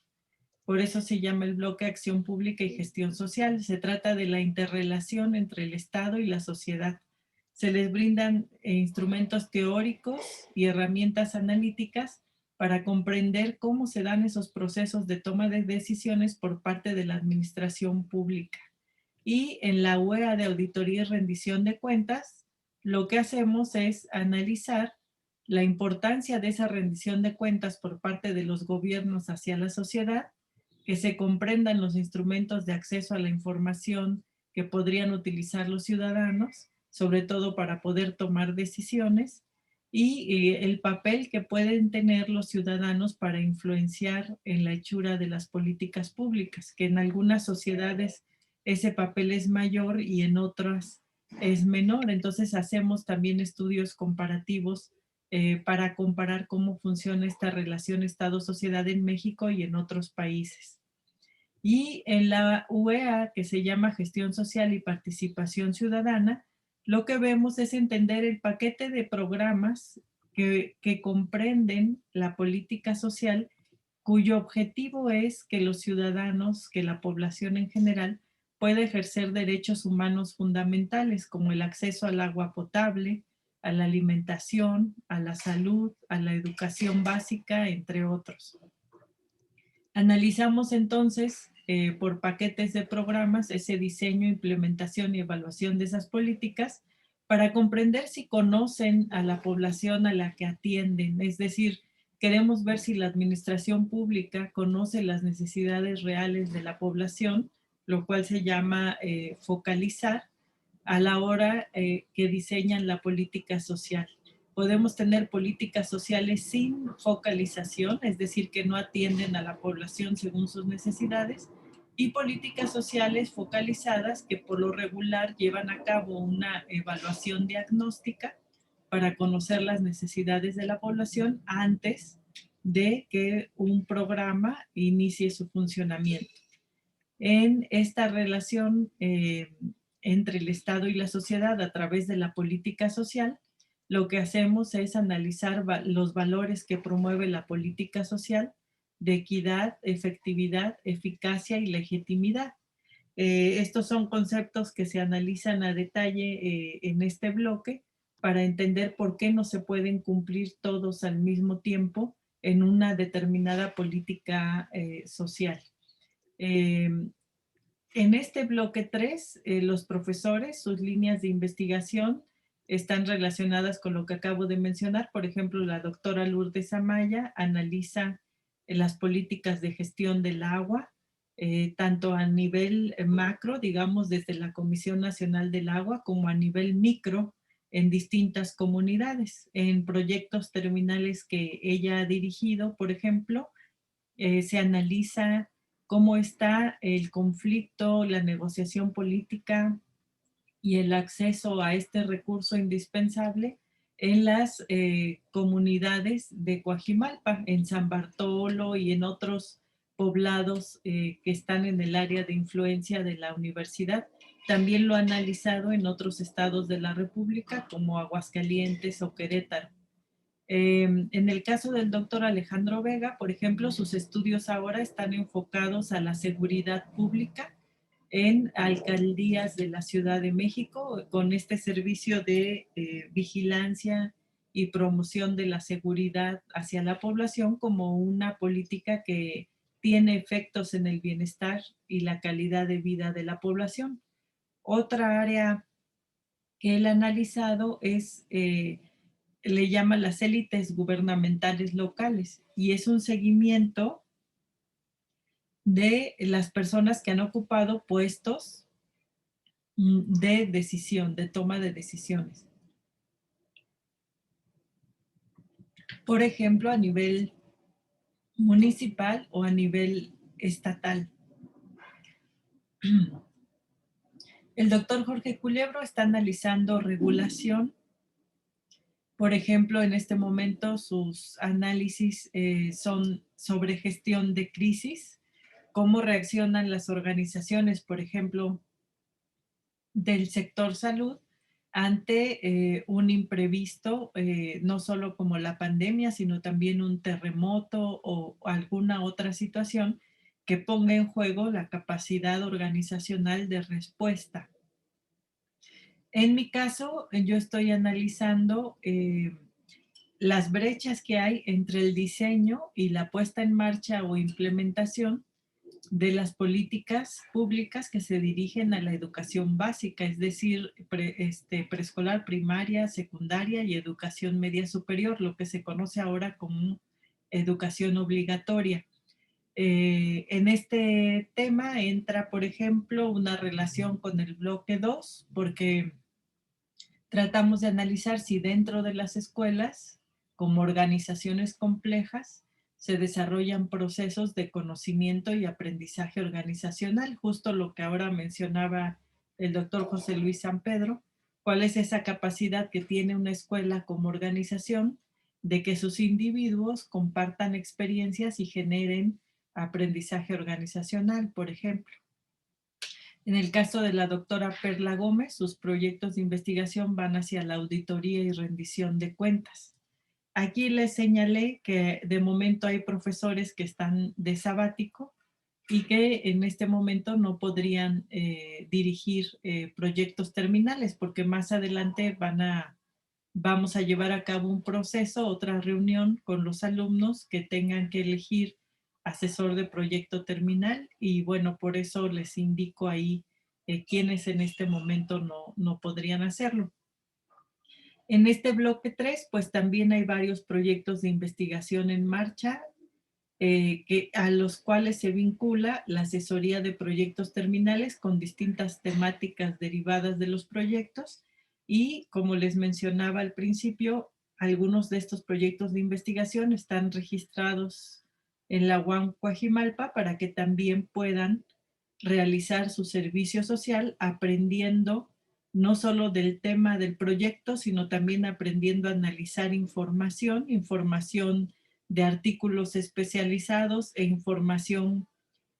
Por eso se llama el bloque Acción Pública y Gestión Social. Se trata de la interrelación entre el Estado y la sociedad. Se les brindan instrumentos teóricos y herramientas analíticas para comprender cómo se dan esos procesos de toma de decisiones por parte de la administración pública. Y en la UEA de Auditoría y Rendición de Cuentas, lo que hacemos es analizar la importancia de esa rendición de cuentas por parte de los gobiernos hacia la sociedad, que se comprendan los instrumentos de acceso a la información que podrían utilizar los ciudadanos, sobre todo para poder tomar decisiones, y el papel que pueden tener los ciudadanos para influenciar en la hechura de las políticas públicas, que en algunas sociedades ese papel es mayor y en otras es menor. Entonces hacemos también estudios comparativos para comparar cómo funciona esta relación Estado-sociedad en México y en otros países. Y en la UEA, que se llama Gestión Social y Participación Ciudadana, lo que vemos es entender el paquete de programas que comprenden la política social, cuyo objetivo es que los ciudadanos, que la población en general, pueda ejercer derechos humanos fundamentales como el acceso al agua potable, a la alimentación, a la salud, a la educación básica, entre otros. Analizamos entonces por paquetes de programas ese diseño, implementación y evaluación de esas políticas para comprender si conocen a la población a la que atienden. Es decir, queremos ver si la administración pública conoce las necesidades reales de la población, lo cual se llama focalizar a la hora que diseñan la política social. Podemos tener políticas sociales sin focalización, es decir, que no atienden a la población según sus necesidades, y políticas sociales focalizadas que por lo regular llevan a cabo una evaluación diagnóstica para conocer las necesidades de la población antes de que un programa inicie su funcionamiento. En esta relación entre el Estado y la sociedad a través de la política social, lo que hacemos es analizar los valores que promueve la política social de equidad, efectividad, eficacia y legitimidad. Estos son conceptos que se analizan a detalle en este bloque para entender por qué no se pueden cumplir todos al mismo tiempo en una determinada política social. En este bloque 3, los profesores, sus líneas de investigación están relacionadas con lo que acabo de mencionar. Por ejemplo, la doctora Lourdes Amaya analiza las políticas de gestión del agua, tanto a nivel macro, digamos, desde la Comisión Nacional del Agua, como a nivel micro en distintas comunidades. En proyectos terminales que ella ha dirigido, por ejemplo, se analiza cómo está el conflicto, la negociación política y el acceso a este recurso indispensable en las comunidades de Coajimalpa, en San Bartolo y en otros poblados que están en el área de influencia de la universidad. También lo ha analizado en otros estados de la República, como Aguascalientes o Querétaro. En el caso del doctor Alejandro Vega, por ejemplo, sus estudios ahora están enfocados a la seguridad pública en alcaldías de la Ciudad de México, con este servicio de vigilancia y promoción de la seguridad hacia la población como una política que tiene efectos en el bienestar y la calidad de vida de la población. Otra área que él ha analizado es le llama las élites gubernamentales locales y es un seguimiento de las personas que han ocupado puestos de decisión, de toma de decisiones. Por ejemplo, a nivel municipal o a nivel estatal. El doctor Jorge Culebro está analizando regulación. Por ejemplo, en este momento sus análisis son sobre gestión de crisis, cómo reaccionan las organizaciones, por ejemplo, del sector salud ante un imprevisto, no solo como la pandemia, sino también un terremoto o alguna otra situación que ponga en juego la capacidad organizacional de respuesta. En mi caso, yo estoy analizando las brechas que hay entre el diseño y la puesta en marcha o implementación de las políticas públicas que se dirigen a la educación básica, es decir, preescolar, primaria, secundaria y educación media superior, lo que se conoce ahora como educación obligatoria. En este tema entra, por ejemplo, una relación con el bloque 2, porque tratamos de analizar si dentro de las escuelas, como organizaciones complejas, se desarrollan procesos de conocimiento y aprendizaje organizacional, justo lo que ahora mencionaba el doctor José Luis San Pedro, cuál es esa capacidad que tiene una escuela como organización de que sus individuos compartan experiencias y generen aprendizaje organizacional, por ejemplo. En el caso de la doctora Perla Gómez, sus proyectos de investigación van hacia la auditoría y rendición de cuentas. Aquí les señalé que de momento hay profesores que están de sabático y que en este momento no podrían dirigir proyectos terminales porque más adelante vamos a llevar a cabo un proceso, otra reunión con los alumnos que tengan que elegir asesor de proyecto terminal, y bueno, por eso les indico ahí quienes en este momento no podrían hacerlo. En este bloque 3, pues también hay varios proyectos de investigación en marcha, a los cuales se vincula la asesoría de proyectos terminales con distintas temáticas derivadas de los proyectos, y como les mencionaba al principio, algunos de estos proyectos de investigación están registrados en la UAM Coajimalpa para que también puedan realizar su servicio social aprendiendo no solo del tema del proyecto, sino también aprendiendo a analizar información de artículos especializados e información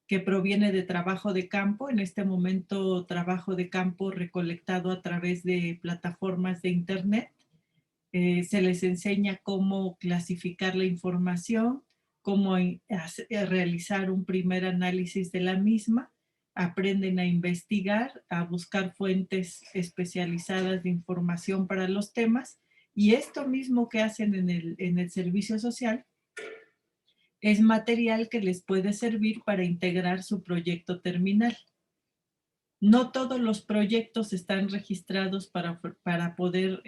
que proviene de trabajo de campo. En este momento, trabajo de campo recolectado a través de plataformas de internet. Se les enseña cómo clasificar la información, cómo realizar un primer análisis de la misma, aprenden a investigar, a buscar fuentes especializadas de información para los temas, y esto mismo que hacen en el servicio social es material que les puede servir para integrar su proyecto terminal. No todos los proyectos están registrados para poder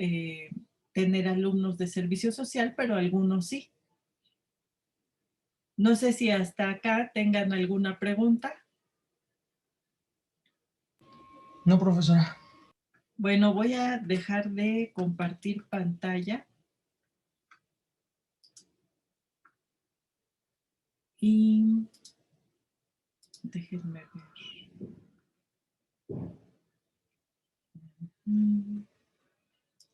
tener alumnos de servicio social, pero algunos sí. No sé si hasta acá tengan alguna pregunta. No, profesora. Bueno, voy a dejar de compartir pantalla. Y déjenme ver.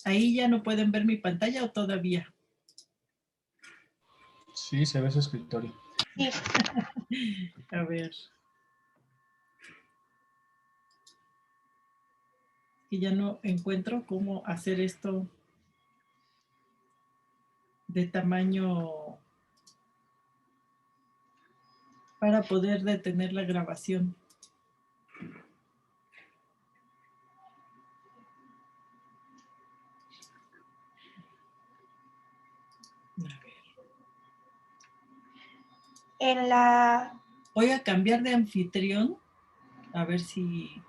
¿Ahí ya no pueden ver mi pantalla o todavía? Sí, se ve su escritorio. Sí. A ver. Y ya no encuentro cómo hacer esto de tamaño para poder detener la grabación. A ver. En la... Voy a cambiar de anfitrión. A ver si...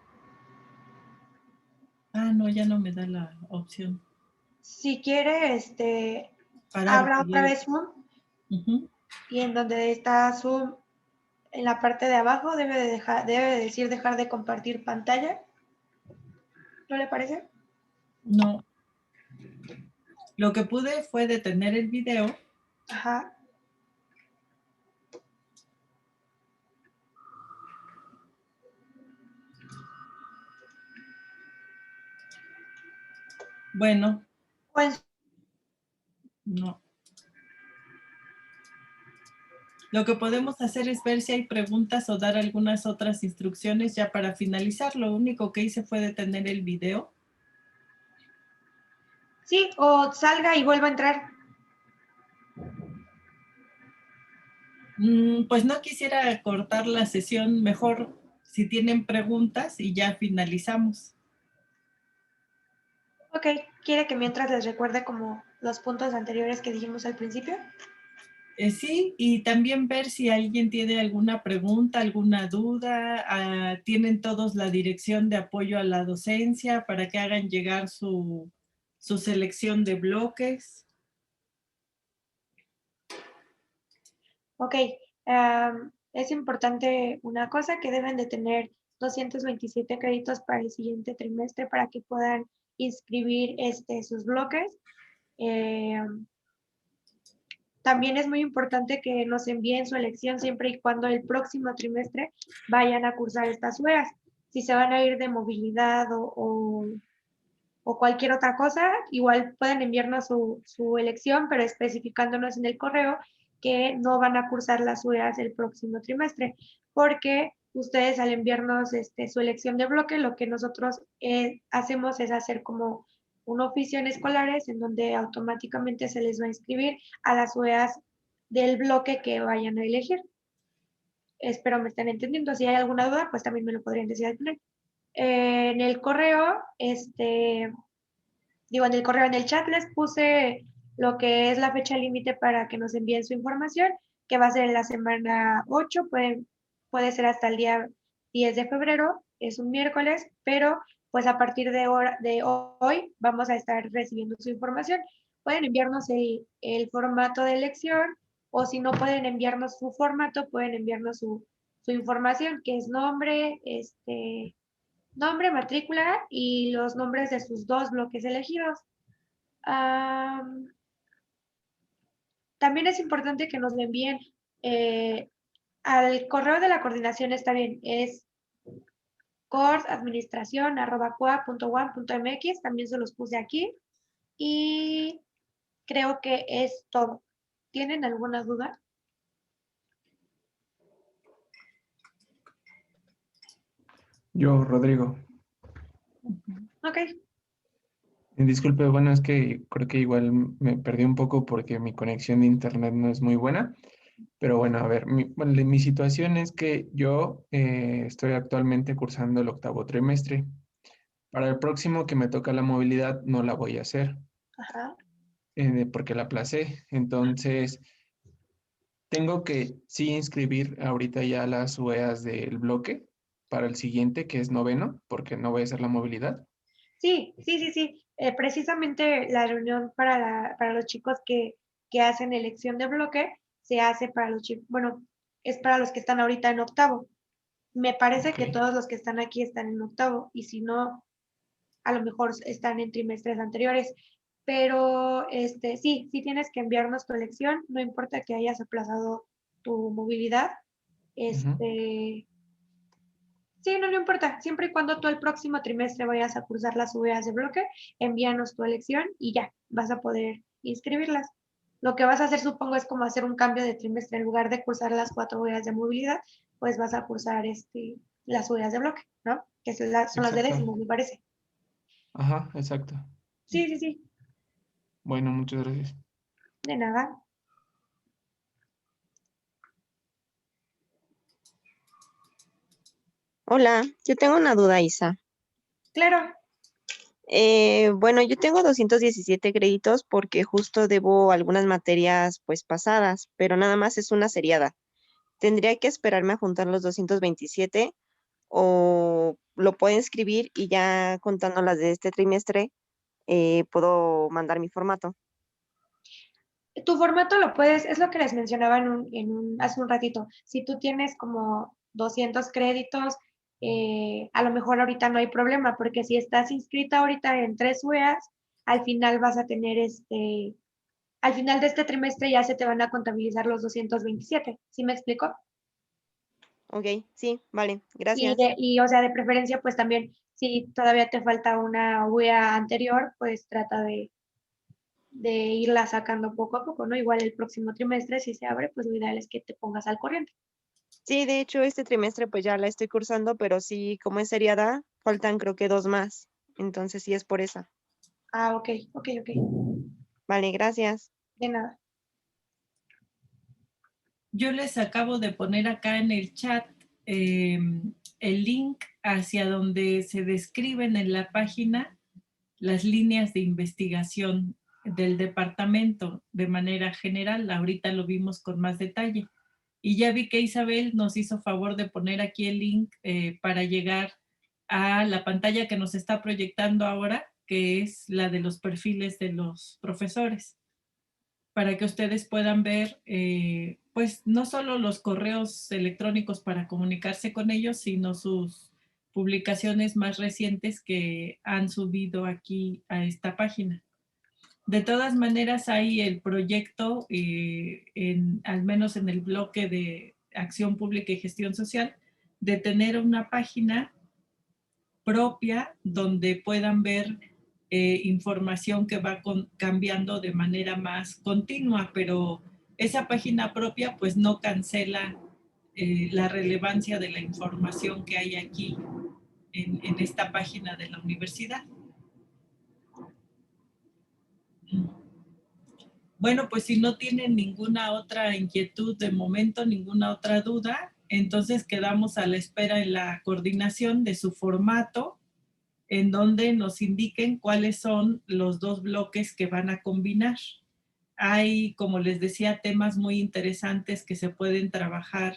Ah, no, ya no me da la opción. Si quiere, Parar abra otra video. vez Zoom. Uh-huh. Y en donde está Zoom, en la parte de abajo, debe decir dejar de compartir pantalla. ¿No le parece? No. Lo que pude fue detener el video. Ajá. Bueno. Pues, no. Lo que podemos hacer es ver si hay preguntas o dar algunas otras instrucciones ya para finalizar. Lo único que hice fue detener el video. sí, o salga y vuelva a entrar. Pues no quisiera cortar la sesión, mejor si tienen preguntas y ya finalizamos. Ok, ¿quiere que mientras les recuerde como los puntos anteriores que dijimos al principio? Sí, y también ver si alguien tiene alguna pregunta, alguna duda. Tienen todos la dirección de apoyo a la docencia para que hagan llegar su selección de bloques. Ok, es importante una cosa, que deben de tener 227 créditos para el siguiente trimestre para que puedan inscribir sus bloques. También es muy importante que nos envíen su elección siempre y cuando el próximo trimestre vayan a cursar estas UEAs. Si se van a ir de movilidad o cualquier otra cosa, igual pueden enviarnos su elección, pero especificándonos en el correo que no van a cursar las UEAs el próximo trimestre, porque ustedes al enviarnos su elección de bloque, lo que nosotros hacemos es hacer como un oficio en escolares en donde automáticamente se les va a inscribir a las UEAs del bloque que vayan a elegir. Espero me estén entendiendo. Si hay alguna duda, pues también me lo podrían decir al final. En el correo, en el correo, en el chat les puse lo que es la fecha límite para que nos envíen su información, que va a ser en la semana 8, puede ser hasta el día 10 de febrero, es un miércoles, pero pues a partir de hoy vamos a estar recibiendo su información. Pueden enviarnos el formato de elección, o si no pueden enviarnos su formato, pueden enviarnos su información, que es nombre, nombre, matrícula y los nombres de sus 2 bloques elegidos. También es importante que nos lo envíen al correo de la coordinación, está bien, es coordadministracion@cua.uam.mx, también se los puse aquí y creo que es todo. ¿Tienen alguna duda? Yo, Rodrigo. Ok. Disculpe, bueno, es que creo que igual me perdí un poco porque mi conexión de internet no es muy buena. Pero bueno, a ver, mi situación es que yo estoy actualmente cursando el 8º trimestre. Para el próximo que me toca la movilidad no la voy a hacer Ajá. porque la aplacé. Entonces, tengo que sí inscribir ahorita ya las UEAs del bloque para el siguiente, que es 9º, porque no voy a hacer la movilidad. Sí. Precisamente la reunión para los chicos que hacen elección de bloque se hace para los chicos, bueno, es para los que están ahorita en 8º. Me parece Ok. que todos los que están aquí están en 8º y si no, a lo mejor están en trimestres anteriores. Pero sí tienes que enviarnos tu elección, no importa que hayas aplazado tu movilidad. Ujú. Sí, no importa. Siempre y cuando tú el próximo trimestre vayas a cursar las UEAs de bloque, envíanos tu elección y ya, vas a poder inscribirlas. Lo que vas a hacer, supongo, es como hacer un cambio de trimestre. En lugar de cursar las 4 UEAs de movilidad, pues vas a cursar las UEAs de bloque, ¿no? Que son las de Exacto. décimo, me parece. Ajá, exacto. Sí. Bueno, muchas gracias. De nada. Hola, yo tengo una duda, Isa. Claro. Bueno, yo tengo 217 créditos porque justo debo algunas materias pues pasadas, pero nada más es una seriada. ¿Tendría que esperarme a juntar los 227 o lo puedo inscribir y ya contando las de este trimestre puedo mandar mi formato? Tu formato lo puedes, es lo que les mencionaba hace un ratito. Si tú tienes como 200 créditos, a lo mejor ahorita no hay problema, porque si estás inscrita ahorita en 3 UEAs, al final vas a tener al final de este trimestre ya se te van a contabilizar los 227. ¿Sí me explico? Ok, sí, vale, gracias. O sea, de preferencia, pues también, si todavía te falta una UEA anterior, pues trata de irla sacando poco a poco, ¿no? Igual el próximo trimestre, si se abre, pues lo ideal es que te pongas al corriente. Sí, de hecho este trimestre pues ya la estoy cursando, pero sí, como es seriada, faltan creo que 2 más. Entonces sí es por esa. Ah, ok. Vale, gracias. De nada. Yo les acabo de poner acá en el chat el link hacia donde se describen en la página las líneas de investigación del departamento de manera general. Ahorita lo vimos con más detalle. Y ya vi que Isabel nos hizo favor de poner aquí el link para llegar a la pantalla que nos está proyectando ahora, que es la de los perfiles de los profesores, para que ustedes puedan ver, pues, no solo los correos electrónicos para comunicarse con ellos, sino sus publicaciones más recientes que han subido aquí a esta página. De todas maneras, hay el proyecto, al menos en el bloque de Acción Pública y Gestión Social, de tener una página propia donde puedan ver información que va cambiando de manera más continua, pero esa página propia pues no cancela la relevancia de la información que hay aquí en esta página de la universidad. Bueno, pues si no tienen ninguna otra inquietud de momento, ninguna otra duda, entonces quedamos a la espera en la coordinación de su formato, en donde nos indiquen cuáles son los 2 bloques que van a combinar. Hay, como les decía, temas muy interesantes que se pueden trabajar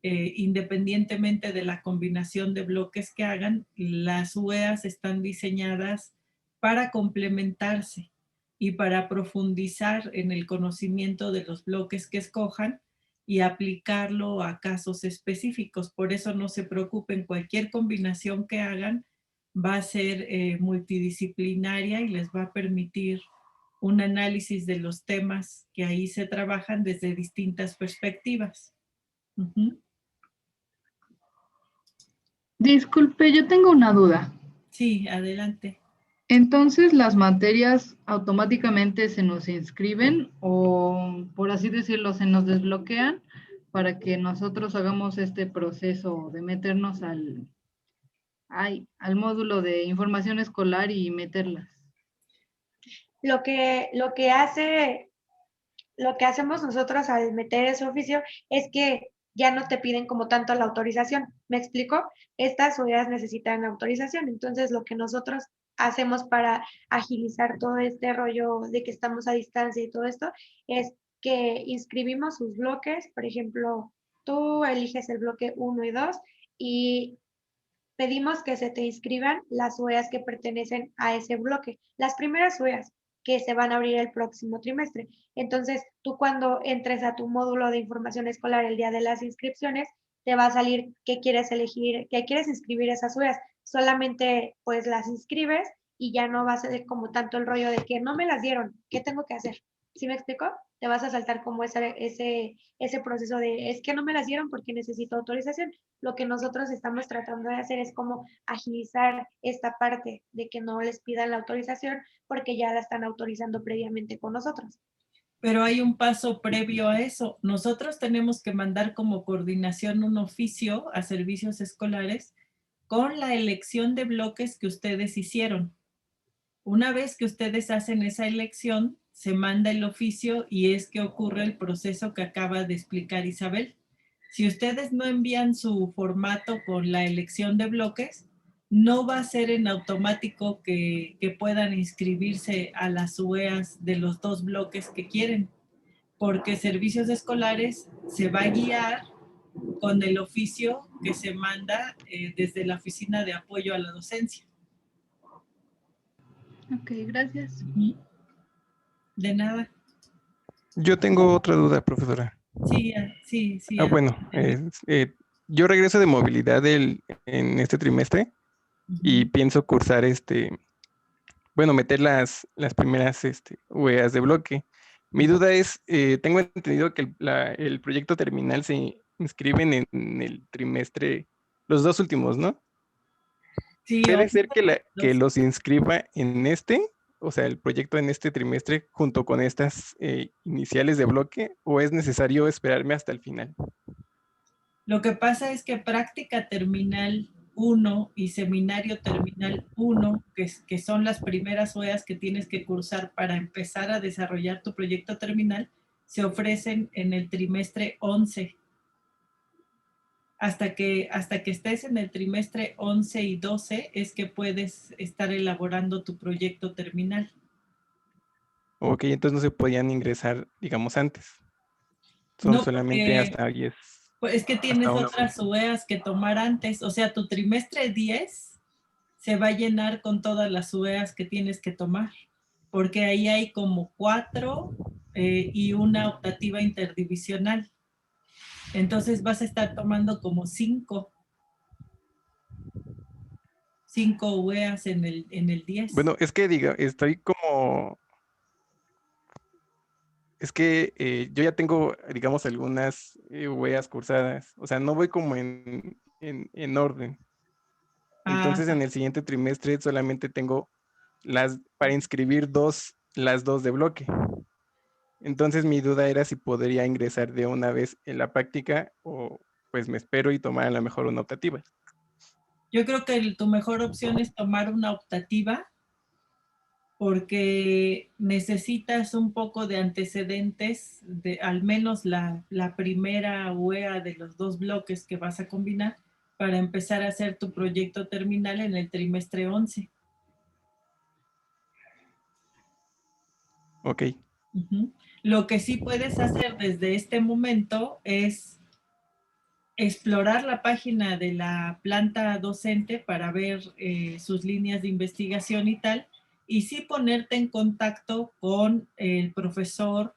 independientemente de la combinación de bloques que hagan. Las UEAs están diseñadas para complementarse y para profundizar en el conocimiento de los bloques que escojan y aplicarlo a casos específicos. Por eso no se preocupen, cualquier combinación que hagan va a ser multidisciplinaria y les va a permitir un análisis de los temas que ahí se trabajan desde distintas perspectivas. Uh-huh. Disculpe, yo tengo una duda. Sí, adelante. Entonces, ¿las materias automáticamente se nos inscriben o, por así decirlo, se nos desbloquean para que nosotros hagamos este proceso de meternos al módulo de información escolar y meterlas? Lo que hacemos nosotros al meter ese oficio es que ya no te piden como tanto la autorización. ¿Me explico? Estas UEAs necesitan autorización. Entonces, lo que nosotros hacemos para agilizar todo este rollo de que estamos a distancia y todo esto es que inscribimos sus bloques. Por ejemplo, tú eliges el bloque 1 y 2 y pedimos que se te inscriban las UEAs que pertenecen a ese bloque. Las primeras UEAs que se van a abrir el próximo trimestre. Entonces, tú cuando entres a tu módulo de información escolar el día de las inscripciones, te va a salir qué quieres elegir, qué quieres inscribir esas UEAs. Solamente pues las inscribes y ya no va a ser como tanto el rollo de que no me las dieron, ¿qué tengo que hacer? ¿Sí me explico? Te vas a saltar como ese proceso de, es que no me las dieron porque necesito autorización. Lo que nosotros estamos tratando de hacer es como agilizar esta parte de que no les pidan la autorización porque ya la están autorizando previamente con nosotros. Pero hay un paso previo a eso. Nosotros tenemos que mandar como coordinación un oficio a servicios escolares con la elección de bloques que ustedes hicieron. Una vez que ustedes hacen esa elección, se manda el oficio y es que ocurre el proceso que acaba de explicar Isabel. Si ustedes no envían su formato con la elección de bloques, no va a ser en automático que puedan inscribirse a las UEAs de los dos bloques que quieren, porque servicios escolares se va a guiar con el oficio que se manda desde la Oficina de Apoyo a la Docencia. Ok, gracias. De nada. Yo tengo otra duda, profesora. Sí, sí, sí. Bueno, yo regreso de movilidad en este trimestre y pienso cursar meter las primeras UEAs de bloque. Mi duda es, tengo entendido que el proyecto terminal se inscriben en el trimestre, los dos últimos, ¿no? Sí, ¿Puede ser que los inscriba en o sea, el proyecto en este trimestre junto con estas iniciales de bloque, o es necesario esperarme hasta el final? Lo que pasa es que práctica terminal 1 y seminario terminal 1, que son las primeras UEAs que tienes que cursar para empezar a desarrollar tu proyecto terminal, se ofrecen en el trimestre 11. Hasta que estés en el trimestre 11 y 12 es que puedes estar elaborando tu proyecto terminal. Ok, entonces no se podían ingresar, digamos, antes. Son No, solamente hasta 10. Pues es que tienes otras UEAs que tomar antes. O sea, tu trimestre 10 se va a llenar con todas las UEAs que tienes que tomar. Porque ahí hay como 4 y una optativa interdivisional. Entonces vas a estar tomando como 5 UEAs en el 10. Bueno, es que estoy como... Es que yo ya tengo, digamos, algunas UEAs cursadas. O sea, no voy como en orden. Entonces, en el siguiente trimestre solamente tengo para inscribir las dos de bloque. Entonces, mi duda era si podría ingresar de una vez en la práctica o pues me espero y tomar a lo mejor una optativa. Yo creo que tu mejor opción es tomar una optativa porque necesitas un poco de antecedentes, de al menos la primera UEA de los dos bloques que vas a combinar para empezar a hacer tu proyecto terminal en el trimestre 11. Ok. Ujú. Lo que sí puedes hacer desde este momento es explorar la página de la planta docente para ver sus líneas de investigación y tal, y sí ponerte en contacto con el profesor,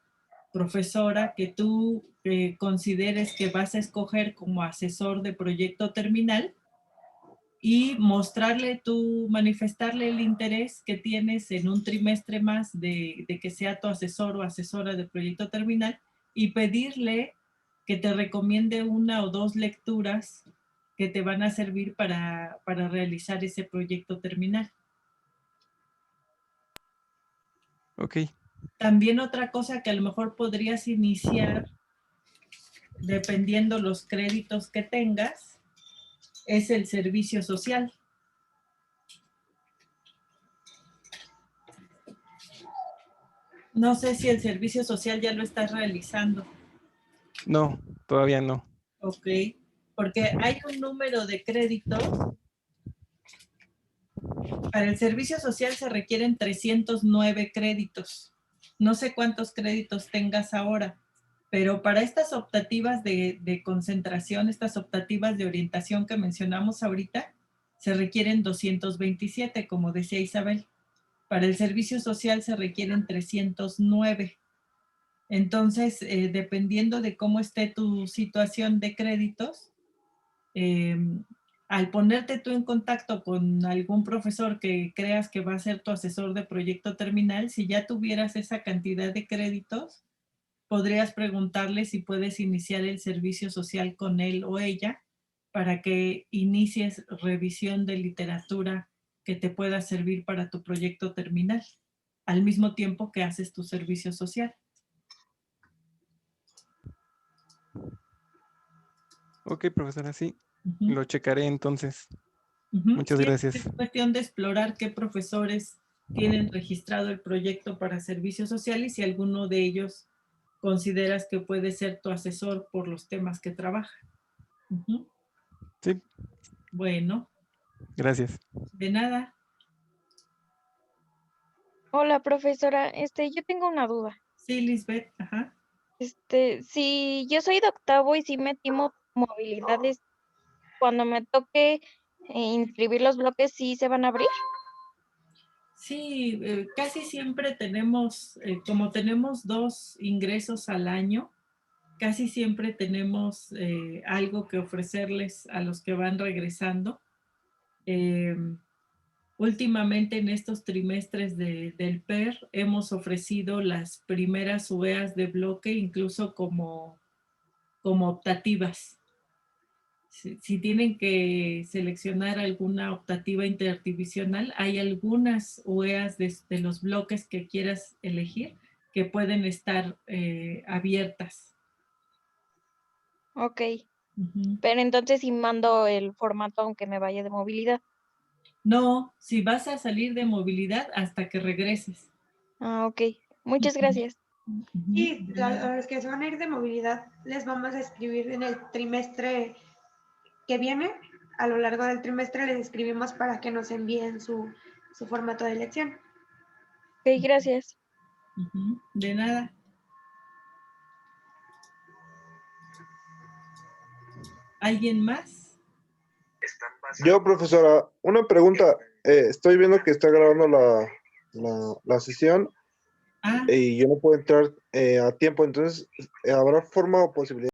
profesora que tú consideres que vas a escoger como asesor de proyecto terminal y mostrarle manifestarle el interés que tienes en un trimestre más de que sea tu asesor o asesora de proyecto terminal y pedirle que te recomiende una o dos lecturas que te van a servir para realizar ese proyecto terminal. Ok. También otra cosa que a lo mejor podrías iniciar, dependiendo los créditos que tengas, es el servicio social. No sé si el servicio social ya lo estás realizando. No, todavía no. Ok, porque hay un número de créditos. Para el servicio social se requieren 309 créditos. No sé cuántos créditos tengas ahora, pero para estas optativas de concentración, estas optativas de orientación que mencionamos ahorita, se requieren 227, como decía Isabel. Para el servicio social se requieren 309. Entonces, dependiendo de cómo esté tu situación de créditos, al ponerte tú en contacto con algún profesor que creas que va a ser tu asesor de proyecto terminal, si ya tuvieras esa cantidad de créditos, podrías preguntarle si puedes iniciar el servicio social con él o ella para que inicies revisión de literatura que te pueda servir para tu proyecto terminal, al mismo tiempo que haces tu servicio social. Ok, profesora, sí. Lo checaré entonces. Muchas Sí, gracias. es cuestión de explorar qué profesores tienen registrado el proyecto para servicio social y si alguno de ellos consideras que puede ser tu asesor por los temas que trabaja. Sí. Bueno. Gracias. De nada. Hola, profesora. Yo tengo una duda. Sí, Lisbeth. Ajá. Si yo soy de octavo y si metimos movilidades, cuando me toque inscribir los bloques, ¿sí se van a abrir? Sí, casi siempre tenemos, como tenemos 2 ingresos al año, casi siempre tenemos algo que ofrecerles a los que van regresando. Últimamente en estos trimestres del PER hemos ofrecido las primeras UEAs de bloque incluso como optativas. Si tienen que seleccionar alguna optativa interdivisional, hay algunas UEAs de los bloques que quieras elegir que pueden estar abiertas. Ok. Pero entonces sí mando el formato aunque me vaya de movilidad. No, si vas a salir de movilidad hasta que regreses. Ah, ok. Muchas gracias. Y a los que se van a ir de movilidad, les vamos a escribir en el trimestre que viene. A lo largo del trimestre les escribimos para que nos envíen su formato de elección. Ok, gracias. De nada. ¿Alguien más? Yo, profesora, una pregunta. Estoy viendo que está grabando la sesión y yo no puedo entrar a tiempo, entonces, ¿habrá forma o posibilidad